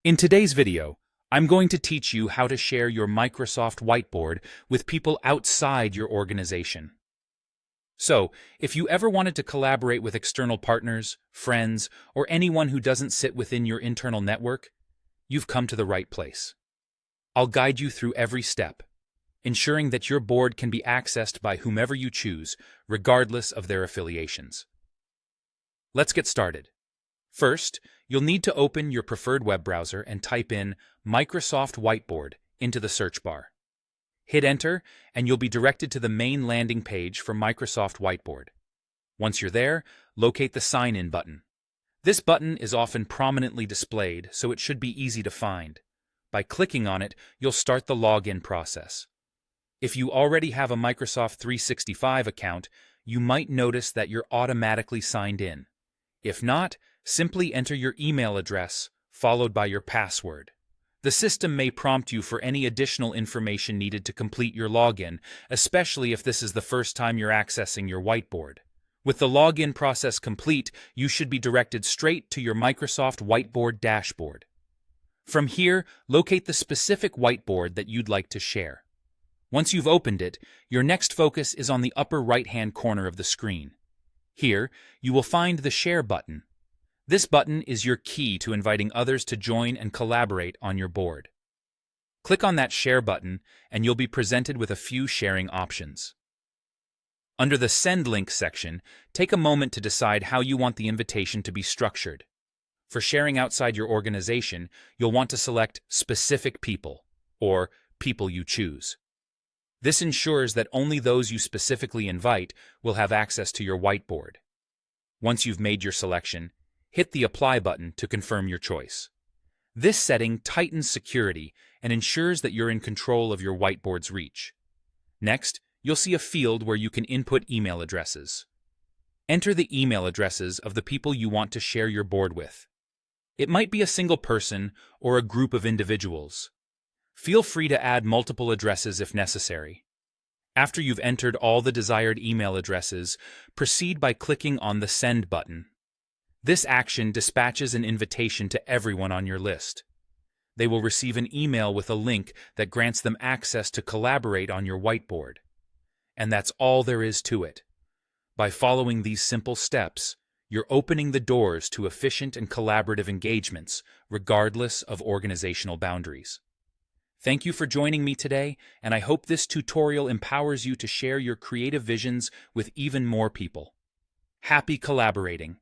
In today's video, I'm going to teach you how to share your Microsoft Whiteboard with people outside your organization. So, if you ever wanted to collaborate with external partners, friends, or anyone who doesn't sit within your internal network, you've come to the right place. I'll guide you through every step, ensuring that your board can be accessed by whomever you choose, regardless of their affiliations. Let's get started. First, you'll need to open your preferred web browser and type in Microsoft Whiteboard into the search bar. Hit Enter, and you'll be directed to the main landing page for Microsoft Whiteboard. Once you're there, locate the Sign In button. This button is often prominently displayed, so it should be easy to find. By clicking on it, you'll start the login process. If you already have a Microsoft 365 account, you might notice that you're automatically signed in. If not, simply enter your email address, followed by your password. The system may prompt you for any additional information needed to complete your login, especially if this is the first time you're accessing your whiteboard. With the login process complete, you should be directed straight to your Microsoft Whiteboard dashboard. From here, locate the specific whiteboard that you'd like to share. Once you've opened it, your next focus is on the upper right-hand corner of the screen. Here, you will find the Share button. This button is your key to inviting others to join and collaborate on your board. Click on that Share button, and you'll be presented with a few sharing options. Under the Send Link section, take a moment to decide how you want the invitation to be structured. For sharing outside your organization, you'll want to select Specific People, or People You Choose. This ensures that only those you specifically invite will have access to your whiteboard. Once you've made your selection, hit the Apply button to confirm your choice. This setting tightens security and ensures that you're in control of your whiteboard's reach. Next, you'll see a field where you can input email addresses. Enter the email addresses of the people you want to share your board with. It might be a single person or a group of individuals. Feel free to add multiple addresses if necessary. After you've entered all the desired email addresses, proceed by clicking on the Send button. This action dispatches an invitation to everyone on your list. They will receive an email with a link that grants them access to collaborate on your whiteboard. And that's all there is to it. By following these simple steps, you're opening the doors to efficient and collaborative engagements, regardless of organizational boundaries. Thank you for joining me today, and I hope this tutorial empowers you to share your creative visions with even more people. Happy collaborating!